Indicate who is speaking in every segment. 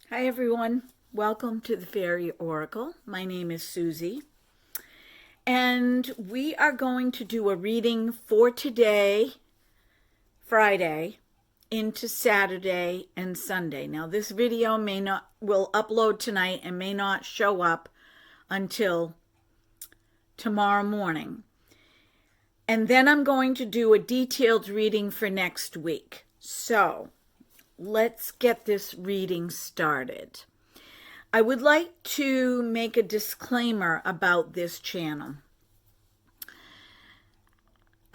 Speaker 1: Hi everyone, welcome to the Fairy Oracle. My name is Susie, and we are going to do a reading for today, Friday, into Saturday and Sunday. Now this video will upload tonight and may not show up until tomorrow morning. And then I'm going to do a detailed reading for next week. So let's get this reading started. I would like to make a disclaimer about this channel.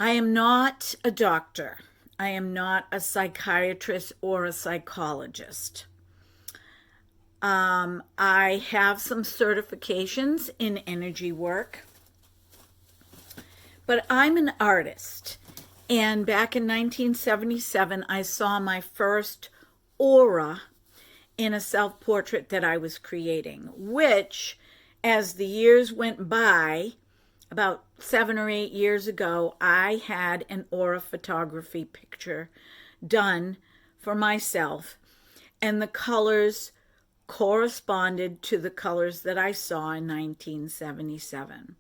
Speaker 1: I am not a doctor. I am not a psychiatrist or a psychologist. I have some certifications in energy work, but I'm an artist. And back in 1977, I saw my first aura in a self-portrait that I was creating, which, as the years went by, about 7 or 8 years ago, I had an aura photography picture done for myself, and the colors corresponded to the colors that I saw in 1977.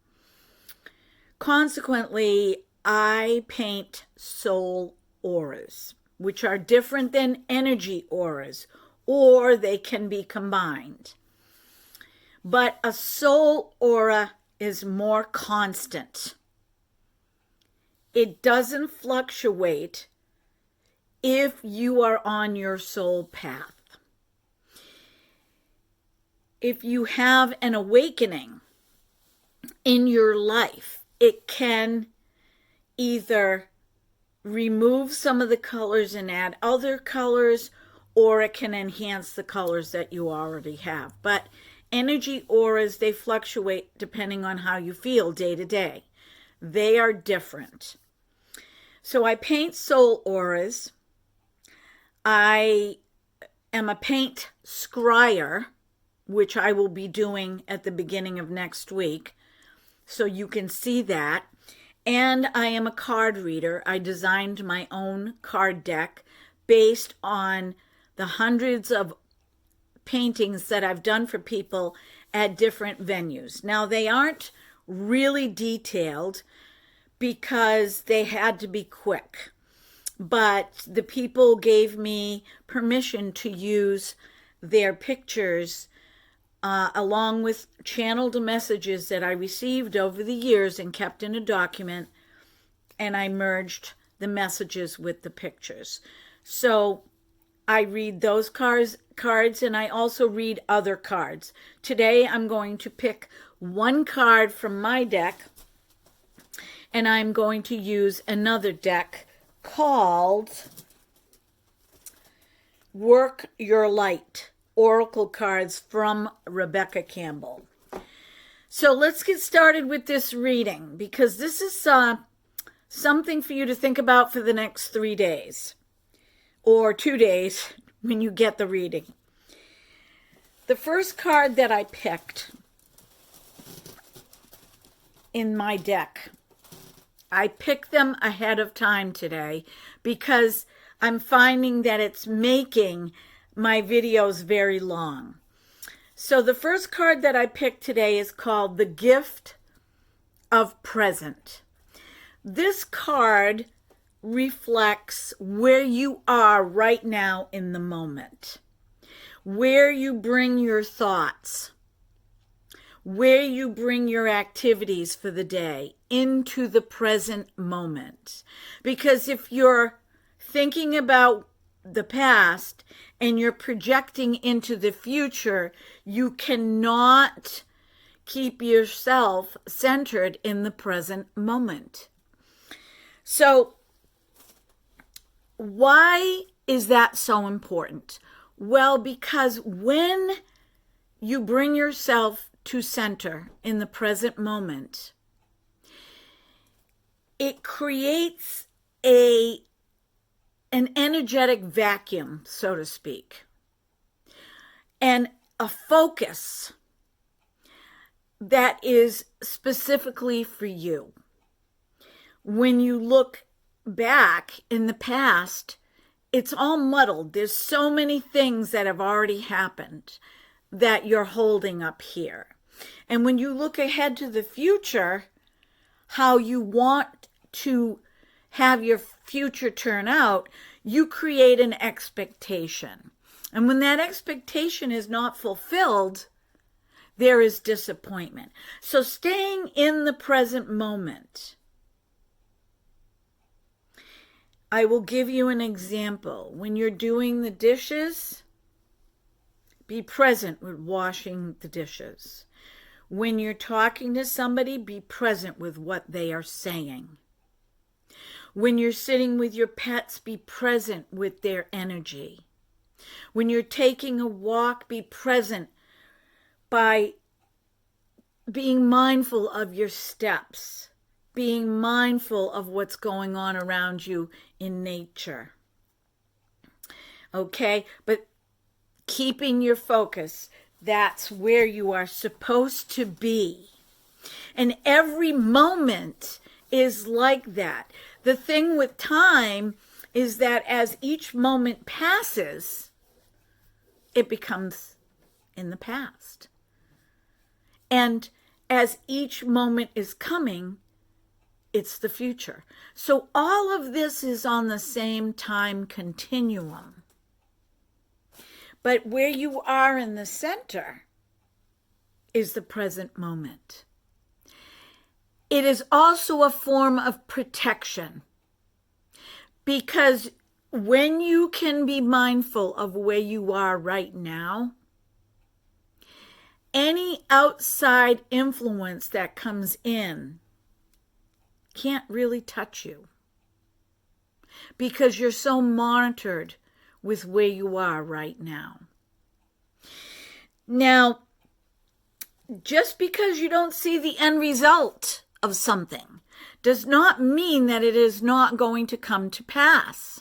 Speaker 1: Consequently, I paint soul auras, which are different than energy auras, or they can be combined. But a soul aura is more constant. It doesn't fluctuate if you are on your soul path. If you have an awakening in your life, it can either remove some of the colors and add other colors, or it can enhance the colors that you already have. But energy auras, they fluctuate depending on how you feel day to day. They are different. So I paint soul auras. I am a paint scryer, which I will be doing at the beginning of next week, so you can see that. And I am a card reader. I designed my own card deck based on the hundreds of paintings that I've done for people at different venues. Now, they aren't really detailed because they had to be quick, but the people gave me permission to use their pictures along with channeled messages that I received over the years and kept in a document, and I merged the messages with the pictures. So I read those cards, and I also read other cards. Today I'm going to pick one card from my deck, and I'm going to use another deck called Work Your Light. Oracle cards from Rebecca Campbell. So let's get started with this reading, because this is something for you to think about for the next 3 days or 2 days when you get the reading. The first card that I picked in my deck, I picked them ahead of time today because I'm finding that it's making my videos very long. So the first card that I picked today is called The Gift of Present. This card reflects where you are right now in the moment, where you bring your thoughts, where you bring your activities for the day into the present moment. Because if you're thinking about the past and you're projecting into the future, you cannot keep yourself centered in the present moment. So why is that so important? Well, because when you bring yourself to center in the present moment, it creates an energetic vacuum, so to speak, and a focus that is specifically for you. When you look back in the past, it's all muddled. There's so many things that have already happened that you're holding up here. And when you look ahead to the future, how you want to have your future turn out, you create an expectation. And when that expectation is not fulfilled, there is disappointment. So staying in the present moment. I will give you an example. When you're doing the dishes, be present with washing the dishes. When you're talking to somebody, be present with what they are saying. When you're sitting with your pets, be present with their energy. When you're taking a walk, be present by being mindful of your steps, being mindful of what's going on around you in nature. Okay, but keeping your focus, that's where you are supposed to be. And every moment is like that. The thing with time is that as each moment passes, it becomes in the past. And as each moment is coming, it's the future. So all of this is on the same time continuum. But where you are in the center is the present moment. It is also a form of protection, because when you can be mindful of where you are right now, any outside influence that comes in can't really touch you, because you're so monitored with where you are right now. Now, just because you don't see the end result of something does not mean that it is not going to come to pass.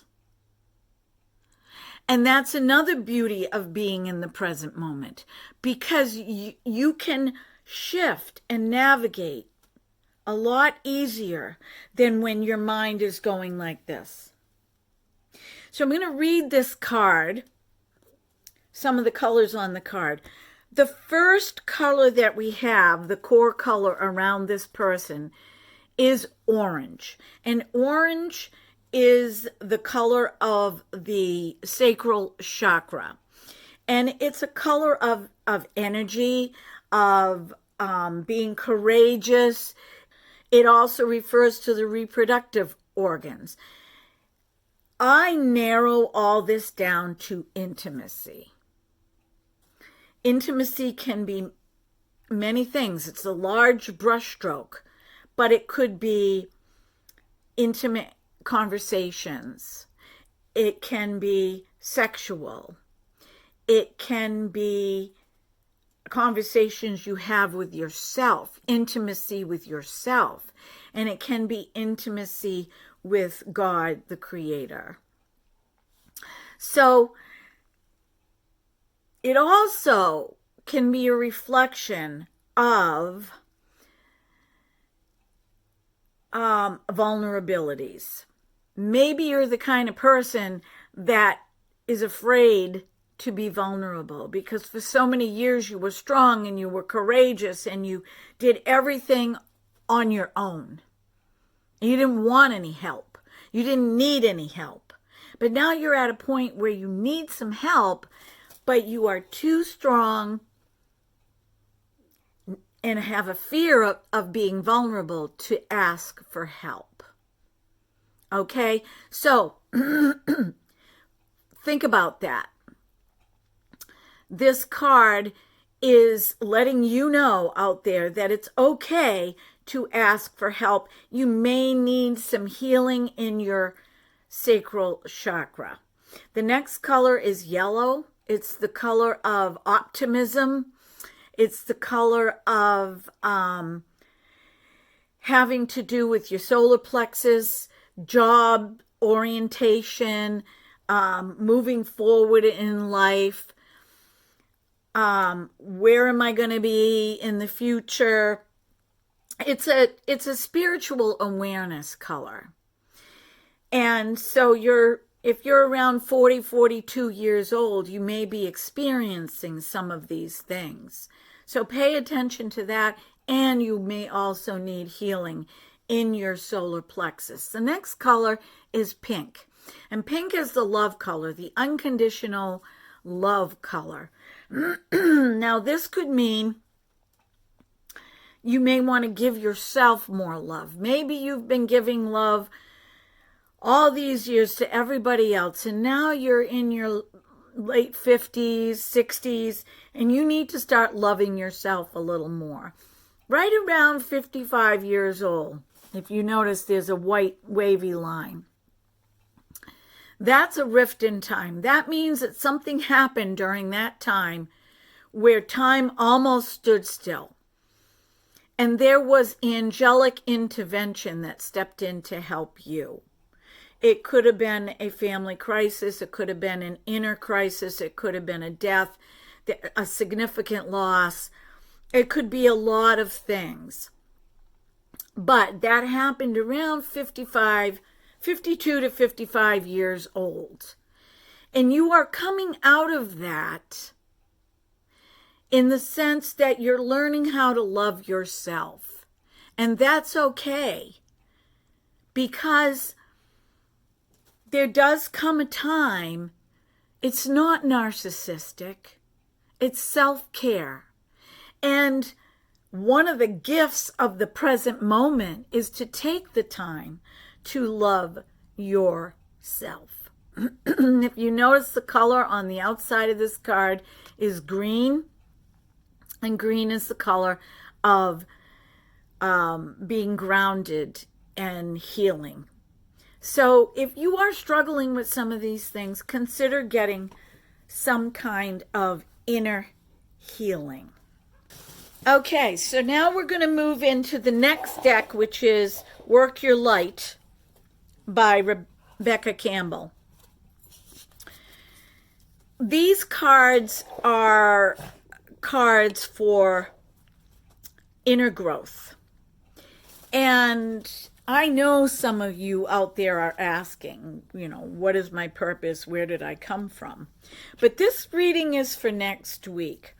Speaker 1: And that's another beauty of being in the present moment, because you can shift and navigate a lot easier than when your mind is going like this. So I'm going to read this card, some of the colors on the card. The first color that we have, the core color around this person, is orange. And orange is the color of the sacral chakra. And it's a color of energy, of being courageous. It also refers to the reproductive organs. I narrow all this down to intimacy. Intimacy can be many things. It's a large brushstroke, but it could be intimate conversations. It can be sexual. It can be conversations you have with yourself, intimacy with yourself, and it can be intimacy with God, the Creator. So it also can be a reflection of vulnerabilities. Maybe you're the kind of person that is afraid to be vulnerable, because for so many years you were strong and you were courageous and you did everything on your own. You didn't want any help. You didn't need any help. But now you're at a point where you need some help, but you are too strong and have a fear of being vulnerable to ask for help. Okay? So, think about that. This card is letting you know out there that it's okay to ask for help. You may need some healing in your sacral chakra. The next color is yellow. It's the color of optimism. It's the color of having to do with your solar plexus, job orientation, moving forward in life. Where am I going to be in the future? It's a spiritual awareness color. And so you're if you're around 40, 42 years old, you may be experiencing some of these things. So pay attention to that, and you may also need healing in your solar plexus. The next color is pink, and pink is the love color, the unconditional love color. Now, this could mean you may want to give yourself more love. Maybe you've been giving love all these years to everybody else, and now you're in your late 50s, 60s, and you need to start loving yourself a little more. Right around 55 years old, if you notice there's a white wavy line, that's a rift in time. That means that something happened during that time where time almost stood still. And there was angelic intervention that stepped in to help you. It could have been a family crisis. It could have been an inner crisis. It could have been a death, a significant loss. It could be a lot of things. But that happened around 52 to 55 years old. And you are coming out of that in the sense that you're learning how to love yourself. And that's okay, because there does come a time, it's not narcissistic, it's self-care. And one of the gifts of the present moment is to take the time to love yourself. If you notice, the color on the outside of this card is green, and green is the color of being grounded and healing. So if you are struggling with some of these things, consider getting some kind of inner healing. Okay, so now we're going to move into the next deck, which is Work Your Light by Rebecca Campbell. These cards are cards for inner growth. And I know some of you out there are asking, what is my purpose? Where did I come from? But this reading is for next week.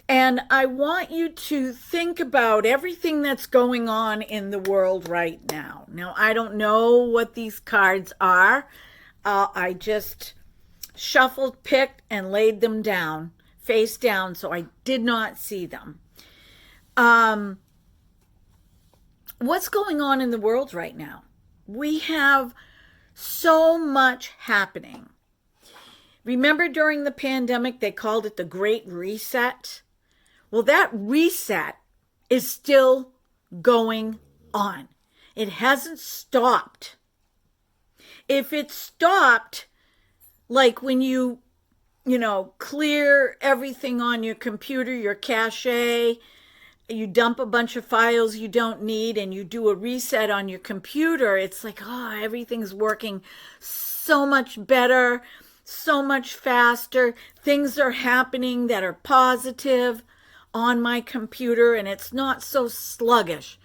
Speaker 1: And I want you to think about everything that's going on in the world right now. Now, I don't know what these cards are. I just shuffled, picked, and laid them down, face down, so I did not see them. What's going on in the world right now? We have so much happening. Remember during the pandemic, they called it the Great Reset? Well, that reset is still going on. It hasn't stopped. If it stopped, like when you clear everything on your computer, your cache, you dump a bunch of files you don't need, and you do a reset on your computer, it's like, everything's working so much better, so much faster. Things are happening that are positive on my computer, and it's not so sluggish.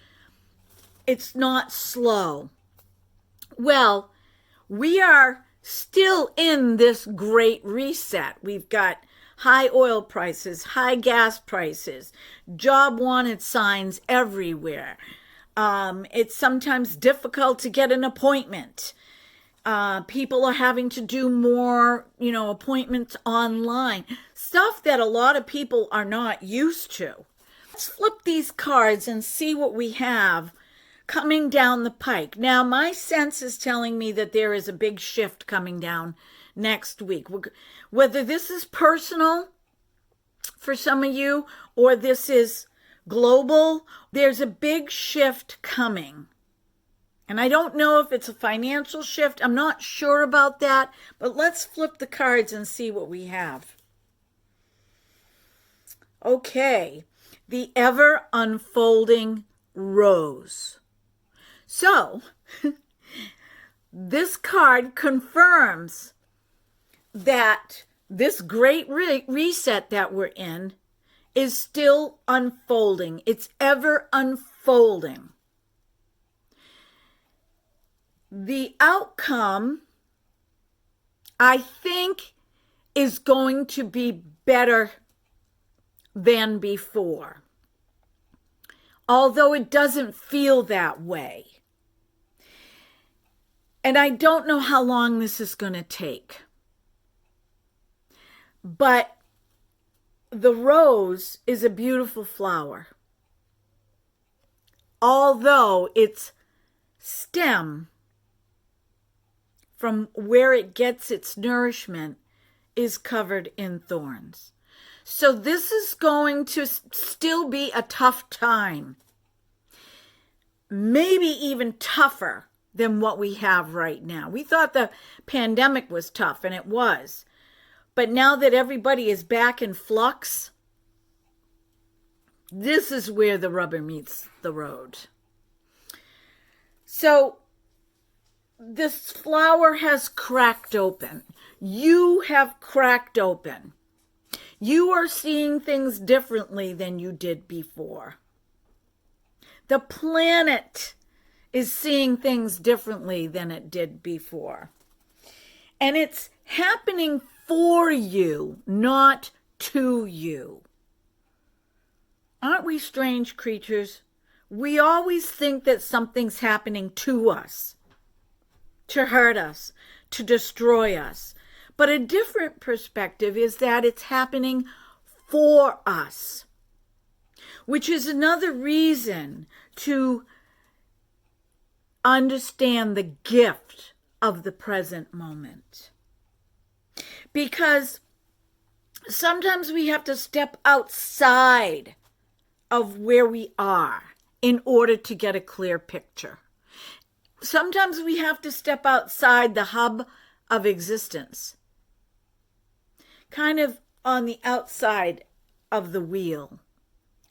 Speaker 1: It's not slow. Well, we are still in this great reset. We've got high oil prices, high gas prices, job wanted signs everywhere. It's sometimes difficult to get an appointment. People are having to do more, appointments online. Stuff that a lot of people are not used to. Let's flip these cards and see what we have coming down the pike. Now, my sense is telling me that there is a big shift coming down next week. Whether this is personal for some of you or this is global, there's a big shift coming. And I don't know if it's a financial shift. I'm not sure about that. But let's flip the cards and see what we have. Okay. The ever unfolding rose. So, this card confirms that this great reset that we're in is still unfolding. It's ever unfolding. The outcome I think is going to be better than before. Although it doesn't feel that way. And I don't know how long this is going to take. But the rose is a beautiful flower. Although its stem, from where it gets its nourishment, is covered in thorns. So this is going to still be a tough time. Maybe even tougher than what we have right now. We thought the pandemic was tough, and it was. But now that everybody is back in flux, this is where the rubber meets the road. So this flower has cracked open. You have cracked open. You are seeing things differently than you did before. The planet is seeing things differently than it did before. And it's happening for you, not to you. Aren't we strange creatures? We always think that something's happening to us, to hurt us, to destroy us. But a different perspective is that it's happening for us, which is another reason to understand the gift of the present moment. Because sometimes we have to step outside of where we are in order to get a clear picture. Sometimes we have to step outside the hub of existence, kind of on the outside of the wheel,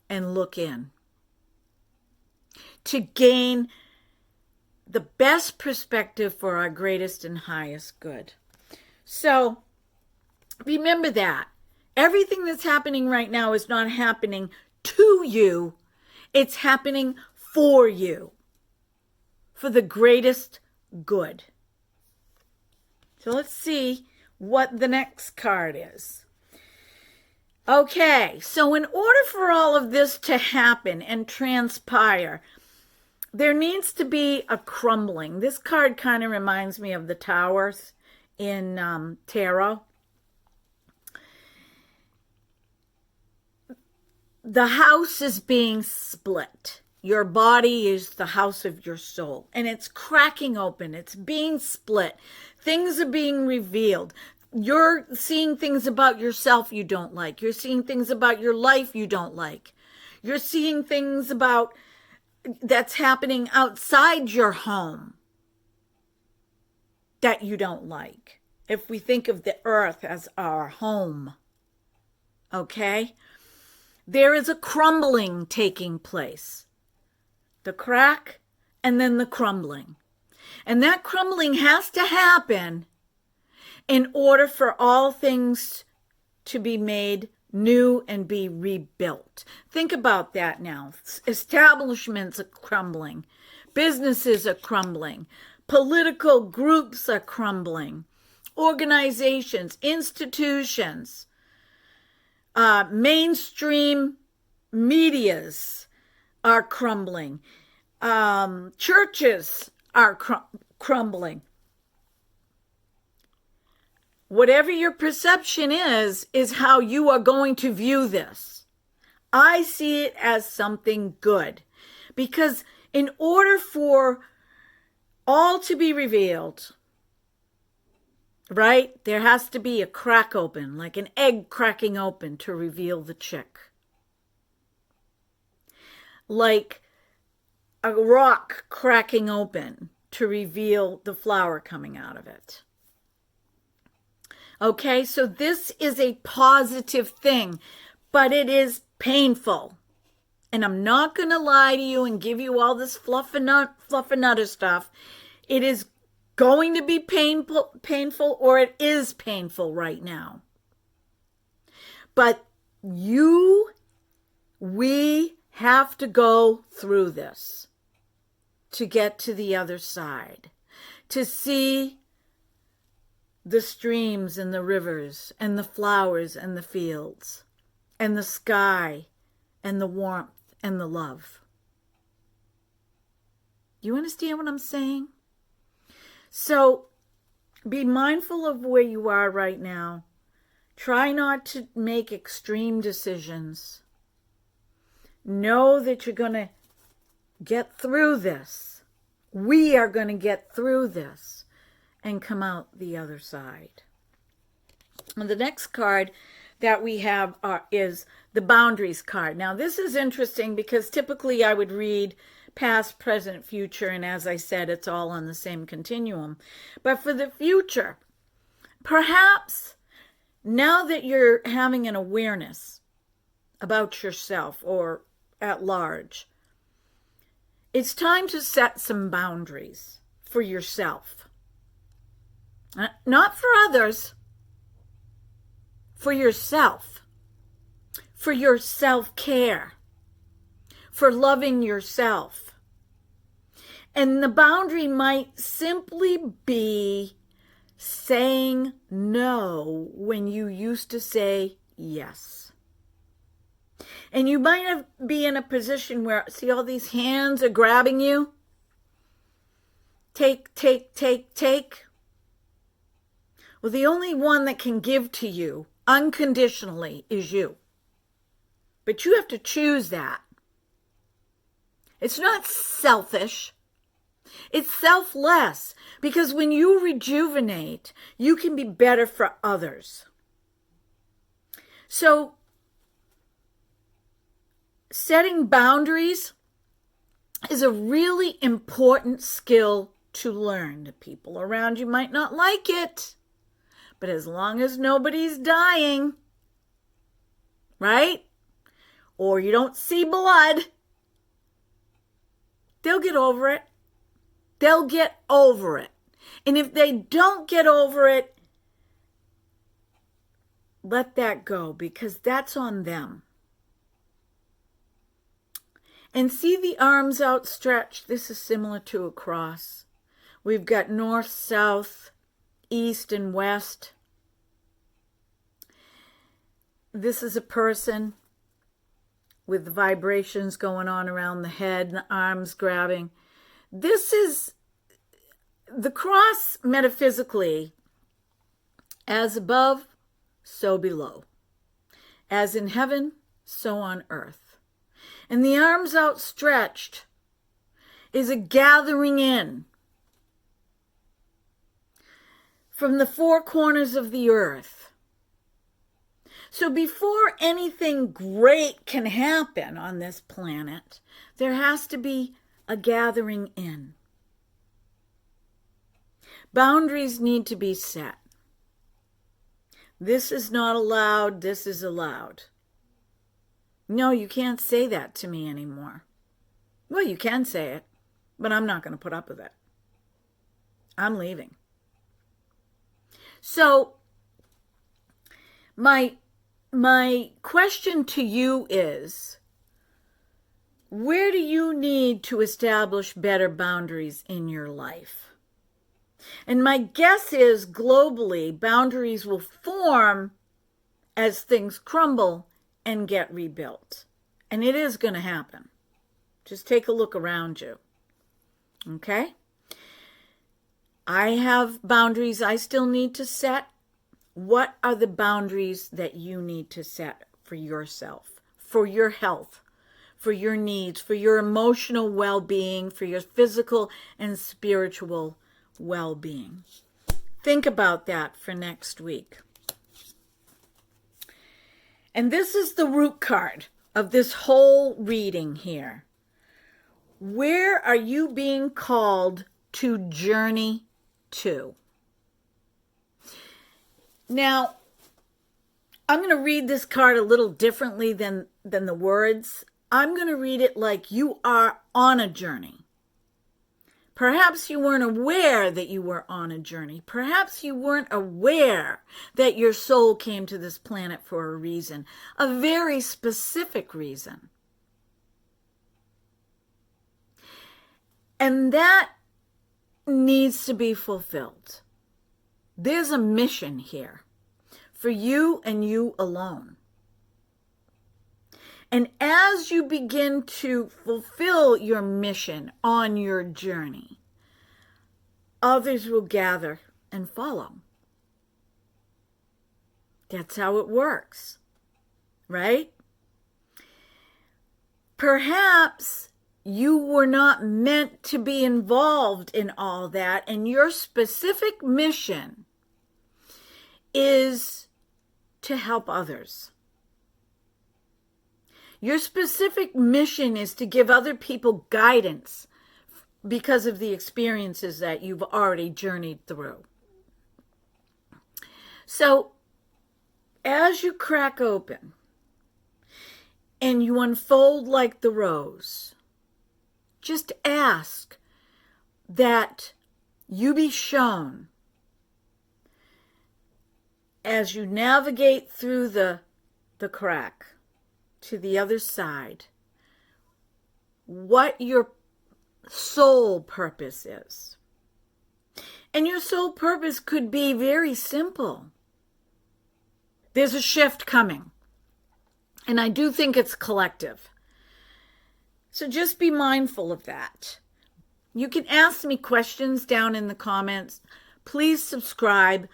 Speaker 1: and look in to gain the best perspective for our greatest and highest good. So remember that everything that's happening right now is not happening to you. It's happening for you, for the greatest good. So let's see what the next card is. Okay, so in order for all of this to happen and transpire, there needs to be a crumbling. This card kind of reminds me of the towers in tarot. The house is being split. Your body is the house of your soul, and it's cracking open. It's being split. Things are being revealed. You're seeing things about yourself you don't like. You're seeing things about your life you don't like. You're seeing things about that's happening outside your home that you don't like. If we think of the earth as our home, okay? There is a crumbling taking place. The crack and then the crumbling. And that crumbling has to happen in order for all things to be made new and be rebuilt. Think about that now. Establishments are crumbling. Businesses are crumbling. Political groups are crumbling. Organizations, institutions, mainstream medias are crumbling. Churches are crumbling. Whatever your perception is how you are going to view this. I see it as something good. Because in order for all to be revealed, right, there has to be a crack open, like an egg cracking open to reveal the chick. Like a rock cracking open to reveal the flower coming out of it. Okay, so this is a positive thing, but it is painful. And I'm not going to lie to you and give you all this fluff and nutter stuff. It is going to be painful, or it is painful right now. But we have to go through this to get to the other side, to see the streams and the rivers and the flowers and the fields and the sky and the warmth and the love. You understand what I'm saying? So be mindful of where you are right now. Try not to make extreme decisions. Know that you're going to get through this. We are going to get through this and come out the other side. And the next card that we have is the boundaries card. Now, this is interesting because typically I would read past, present, future, and as I said, it's all on the same continuum. But for the future, perhaps now that you're having an awareness about yourself or at large, it's time to set some boundaries for yourself. Not for others, for yourself, for your self-care, for loving yourself. And the boundary might simply be saying no when you used to say yes. And you might be in a position where, see, all these hands are grabbing you. Take, take, take, take. Well, the only one that can give to you unconditionally is you. But you have to choose that. It's not selfish. It's selfless. Because when you rejuvenate, you can be better for others. So, setting boundaries is a really important skill to learn. The people around you might not like it, but as long as nobody's dying, right? Or you don't see blood, they'll get over it. They'll get over it. And if they don't get over it, let that go, because that's on them. And see the arms outstretched? This is similar to a cross. We've got north, south, east, and west. This is a person with the vibrations going on around the head and the arms grabbing. This is the cross metaphysically, as above, so below. As in heaven, so on earth. And the arms outstretched is a gathering in from the four corners of the earth. So before anything great can happen on this planet, there has to be a gathering in. Boundaries need to be set. This is not allowed, this is allowed. No, you can't say that to me anymore. Well, you can say it, but I'm not going to put up with it. I'm leaving. So, my question to you is, where do you need to establish better boundaries in your life? And my guess is globally, boundaries will form as things crumble and get rebuilt. And it is going to happen. Just take a look around you. Okay? I have boundaries I still need to set. What are the boundaries that you need to set for yourself, for your health, for your needs, for your emotional well-being, for your physical and spiritual well-being? Think about that for next week. And this is the root card of this whole reading here. Where are you being called to journey to? Now, I'm going to read this card a little differently than the words. I'm going to read it like you are on a journey. Perhaps you weren't aware that you were on a journey. Perhaps you weren't aware that your soul came to this planet for a reason, a very specific reason. And that needs to be fulfilled. There's a mission here for you and you alone. And as you begin to fulfill your mission on your journey, others will gather and follow. That's how it works, right? Perhaps you were not meant to be involved in all that, and your specific mission is to help others. Your specific mission is to give other people guidance because of the experiences that you've already journeyed through. So, as you crack open and you unfold like the rose, just ask that you be shown as you navigate through the crack to the other side, what your soul purpose is. And your soul purpose could be very simple. There's a shift coming, and I do think it's collective. So just be mindful of that. You can ask me questions down in the comments. Please subscribe.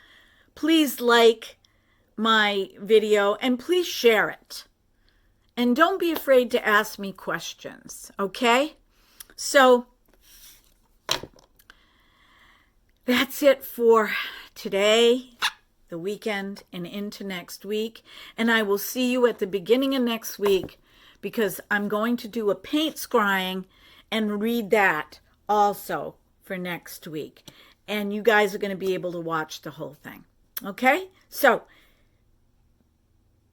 Speaker 1: Please like my video, and please share it. And don't be afraid to ask me questions, okay? So that's it for today, the weekend, and into next week. And I will see you at the beginning of next week, because I'm going to do a paint scrying and read that also for next week. And you guys are going to be able to watch the whole thing. Okay? So,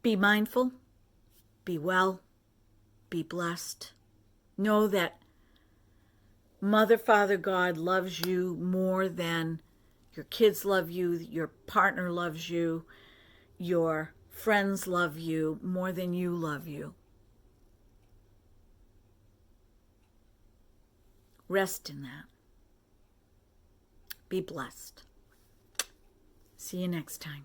Speaker 1: be mindful, be well, be blessed. Know that Mother, Father, God loves you more than your kids love you, your partner loves you, your friends love you more than you love you. Rest in that. Be blessed. See you next time.